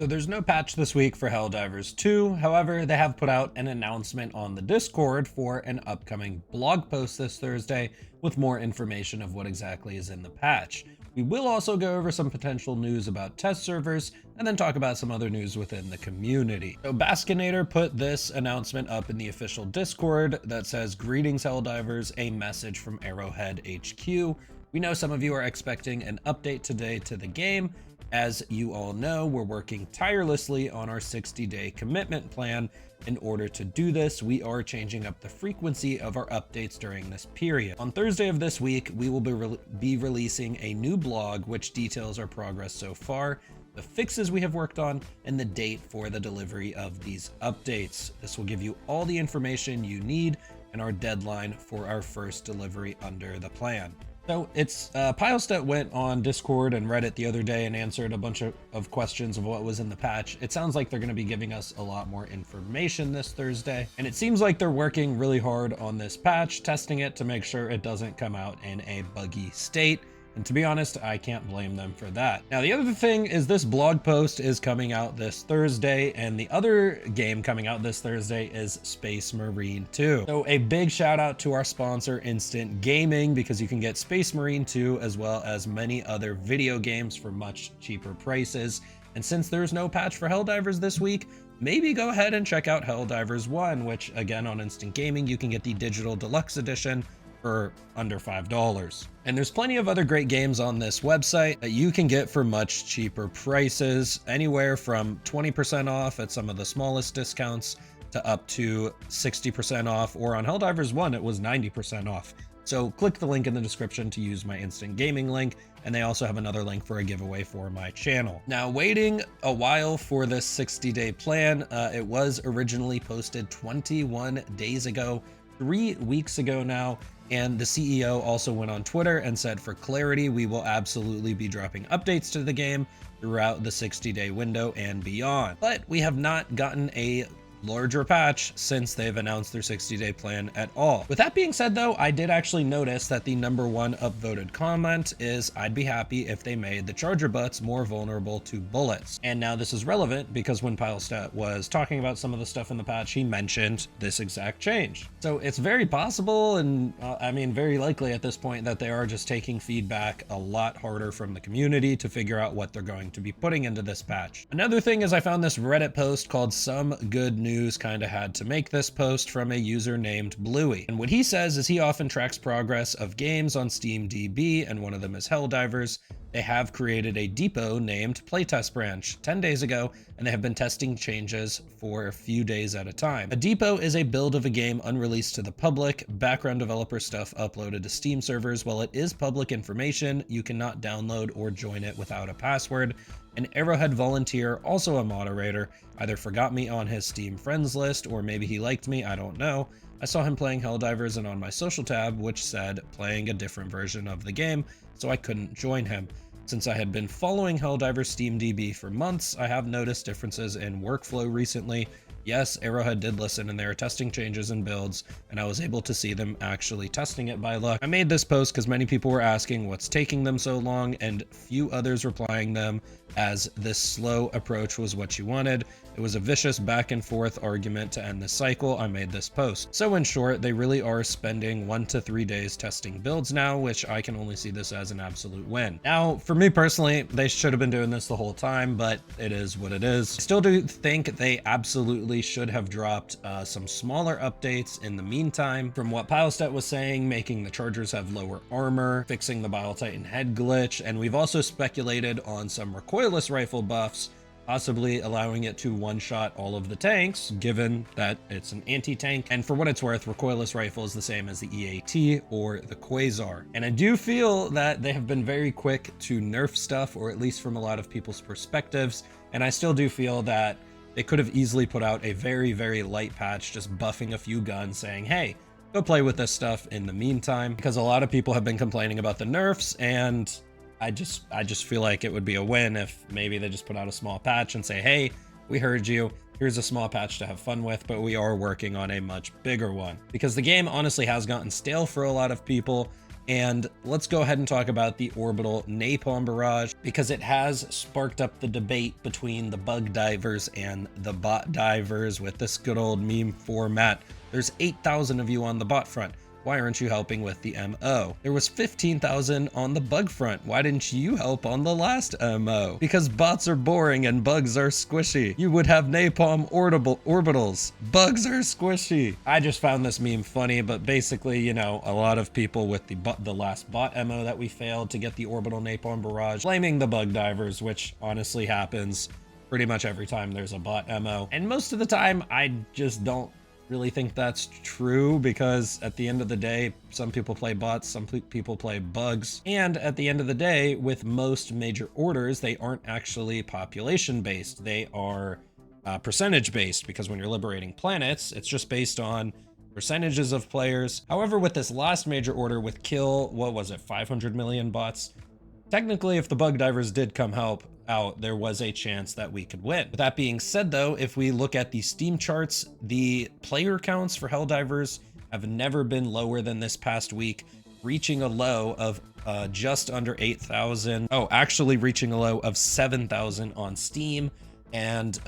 So there's no patch this week for Helldivers 2. However, they have put out an announcement on the Discord for an upcoming blog post this Thursday with more information of what exactly is in the patch. We will also go over some potential news about test servers and then talk about some other news within the community. So Baskinator put this announcement up in the official Discord that says, "Greetings Helldivers, a message from Arrowhead HQ. We know some of you are expecting an update today to the game. As you all know, we're working tirelessly on our 60-day commitment plan. In order to do this, we are changing up the frequency of our updates during this period. On Thursday of this week, we will be releasing a new blog which details our progress so far, the fixes we have worked on, and the date for the delivery of these updates. This will give you all the information you need and our deadline for our first delivery under the plan." So it's Pilestet went on Discord and Reddit the other day and answered a bunch of questions of what was in the patch. It sounds like they're going to be giving us a lot more information this Thursday, and it seems like they're working really hard on this patch, testing it to make sure it doesn't come out in a buggy state. And to be honest, I can't blame them for that. Now, the other thing is this blog post is coming out this Thursday, and the other game coming out this Thursday is Space Marine 2. So a big shout out to our sponsor, Instant Gaming, because you can get Space Marine 2 as well as many other video games for much cheaper prices. And since there's no patch for Helldivers this week, maybe go ahead and check out Helldivers 1, which again on Instant Gaming, you can get the digital deluxe edition for under $5. And there's plenty of other great games on this website that you can get for much cheaper prices, anywhere from 20% off at some of the smallest discounts to up to 60% off, or on Helldivers 1 it was 90% off. So click the link in the description to use my Instant Gaming link, and they also have another link for a giveaway for my channel. Now, waiting a while for this 60-day plan, it was originally posted 21 days ago, 3 weeks ago now, and the CEO also went on Twitter and said, "For clarity, we will absolutely be dropping updates to the game throughout the 60-day window and beyond." But we have not gotten a larger patch since they've announced their 60-day plan at all. With that being said though, I did actually notice that the #1 upvoted comment is, "I'd be happy if they made the charger butts more vulnerable to bullets." And now this is relevant because when Pilestat was talking about some of the stuff in the patch, he mentioned this exact change. So it's very possible, and I mean very likely at this point, that they are just taking feedback a lot harder from the community to figure out what they're going to be putting into this patch. Another thing is I found this Reddit post called "Some Good News kind of had to make this post" from a user named Bluey. And what he says is he often tracks progress of games on SteamDB, and one of them is Helldivers. They have created a depot named Playtest Branch 10 days ago, and they have been testing changes for a few days at a time. A depot is a build of a game unreleased to the public, background developer stuff uploaded to Steam servers. While it is public information, you cannot download or join it without a password. An Arrowhead volunteer, also a moderator, either forgot me on his Steam friends list, or maybe he liked me, I don't know. I saw him playing Helldivers and on my social tab, which said playing a different version of the game, so I couldn't join him. Since I had been following Helldivers SteamDB for months, I have noticed differences in workflow recently. Yes, Arrowhead did listen, and they are testing changes and builds, and I was able to see them actually testing it by luck. I made this post because many people were asking what's taking them so long, and few others replying them as this slow approach was what you wanted. It was a vicious back and forth argument to end this cycle. I made this post. So in short, they really are spending 1 to 3 days testing builds now, which I can only see this as an absolute win. Now, for me personally, they should have been doing this the whole time, but it is what it is. I still do think they absolutely should have dropped some smaller updates in the meantime. From what Pilestat was saying, making the chargers have lower armor, fixing the Bile Titan head glitch, and we've also speculated on some recoilless rifle buffs, possibly allowing it to one-shot all of the tanks, given that it's an anti-tank. And for what it's worth, recoilless rifle is the same as the EAT or the Quasar. And I do feel that they have been very quick to nerf stuff, or at least from a lot of people's perspectives. And I still do feel that they could have easily put out a very, very light patch, just buffing a few guns, saying, hey, go play with this stuff in the meantime, because a lot of people have been complaining about the nerfs, and I just feel like it would be a win if maybe they just put out a small patch and say, hey, we heard you. Here's a small patch to have fun with, but we are working on a much bigger one. Because the game honestly has gotten stale for a lot of people. And let's go ahead and talk about the orbital napalm barrage, because it has sparked up the debate between the bug divers and the bot divers with this good old meme format. There's 8,000 of you on the bot front. Why aren't you helping with the MO? There was 15,000 on the bug front. Why didn't you help on the last MO? Because bots are boring and bugs are squishy. You would have napalm orbitals. Bugs are squishy. I just found this meme funny, but basically, you know, a lot of people with the last bot MO that we failed to get the orbital napalm barrage, blaming the bug divers, which honestly happens pretty much every time there's a bot MO. And most of the time, I just don't really think that's true, because at the end of the day, some people play bots, some people play bugs, and at the end of the day, with most major orders, they aren't actually population based. They are percentage based, because when you're liberating planets, it's just based on percentages of players. However, with this last major order with kill, what was it, 500 million bots, technically if the bug divers did come help out, there was a chance that we could win. With that being said though, if we look at the Steam charts, the player counts for Helldivers have never been lower than this past week, reaching a low of just under 8,000. Oh, actually reaching a low of 7,000 on Steam, and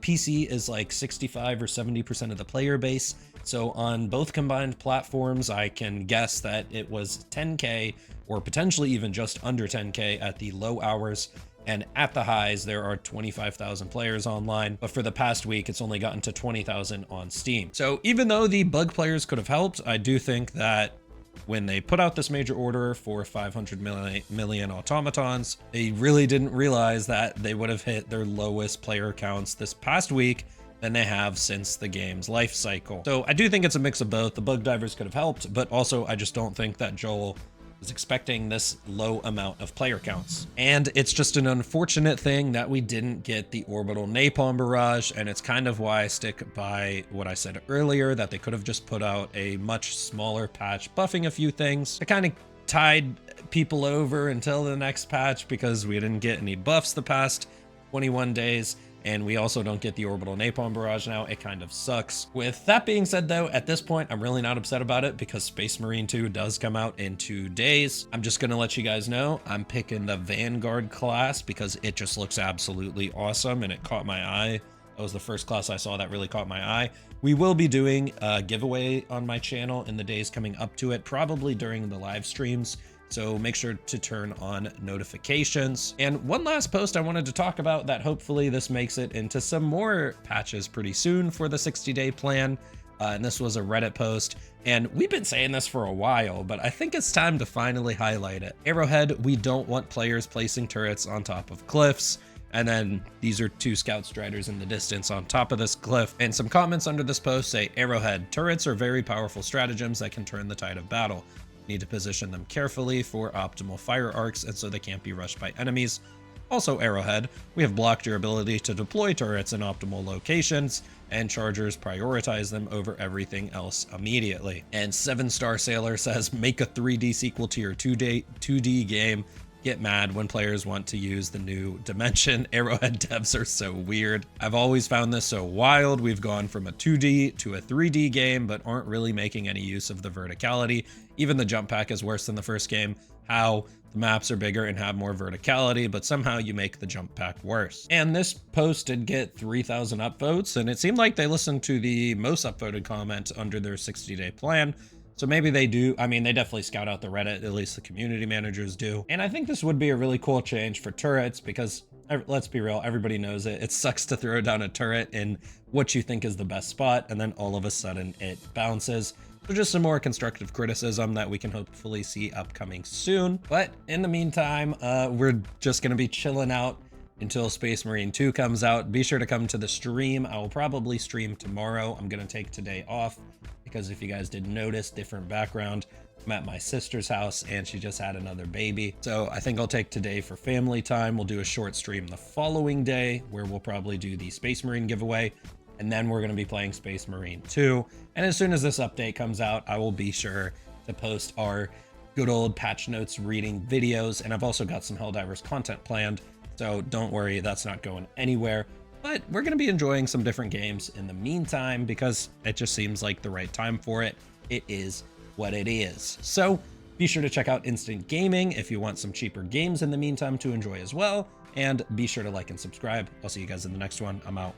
PC is like 65 or 70% of the player base. So on both combined platforms, I can guess that it was 10K or potentially even just under 10K at the low hours. And at the highs, there are 25,000 players online, but for the past week, it's only gotten to 20,000 on Steam. So even though the bug players could have helped, I do think that when they put out this major order for 500 million automatons, they really didn't realize that they would have hit their lowest player counts this past week than they have since the game's life cycle. So I do think it's a mix of both. The bug divers could have helped, but also I just don't think that Joel was expecting this low amount of player counts. And it's just an unfortunate thing that we didn't get the orbital napalm barrage, and it's kind of why I stick by what I said earlier, that they could have just put out a much smaller patch buffing a few things to kind of tide people over until the next patch, because we didn't get any buffs the past 21 days. And we also don't get the orbital napalm barrage now. It kind of sucks. With that being said though, at this point, I'm really not upset about it, because Space Marine 2 does come out in 2 days. I'm just gonna let you guys know, I'm picking the Vanguard class because it just looks absolutely awesome and it caught my eye. That was the first class I saw that really caught my eye. We will be doing a giveaway on my channel in the days coming up to it, probably during the live streams. So make sure to turn on notifications. And one last post I wanted to talk about that hopefully this makes it into some more patches pretty soon for the 60-day plan. And this was a Reddit post, and we've been saying this for a while, but I think it's time to finally highlight it. Arrowhead, we don't want players placing turrets on top of cliffs. And then these are 2 scout striders in the distance on top of this cliff. And some comments under this post say, Arrowhead, turrets are very powerful stratagems that can turn the tide of battle. Need to position them carefully for optimal fire arcs and so they can't be rushed by enemies. Also, Arrowhead, we have blocked your ability to deploy turrets in optimal locations, and chargers prioritize them over everything else immediately. And 7-Star Sailor says, make a 3D sequel to your 2D game. Get mad when players want to use the new dimension. Arrowhead devs are so weird. I've always found this so wild. We've gone from a 2D to a 3D game, but aren't really making any use of the verticality. Even the jump pack is worse than the first game. How the maps are bigger and have more verticality, but somehow you make the jump pack worse. And this post did get 3,000 upvotes, and it seemed like they listened to the most upvoted comment under their 60-day plan. So maybe they do. I mean, they definitely scout out the Reddit, at least the community managers do. And I think this would be a really cool change for turrets, because let's be real, everybody knows it. It sucks to throw down a turret in what you think is the best spot, and then all of a sudden it bounces. So just some more constructive criticism that we can hopefully see upcoming soon. But in the meantime, we're just gonna be chilling out until Space Marine 2 comes out. Be sure to come to the stream. I will probably stream tomorrow. I'm gonna take today off, because if you guys didn't notice, different background. I'm at my sister's house and she just had another baby. So I think I'll take today for family time. We'll do a short stream the following day where we'll probably do the Space Marine giveaway. And then we're going to be playing Space Marine 2. And as soon as this update comes out, I will be sure to post our good old patch notes reading videos. And I've also got some Helldivers content planned. So don't worry, that's not going anywhere. But we're going to be enjoying some different games in the meantime, because it just seems like the right time for it. It is what it is. So Be sure to check out Instant Gaming if you want some cheaper games in the meantime to enjoy as well. And be sure to like and subscribe. I'll see you guys in the next one. I'm out.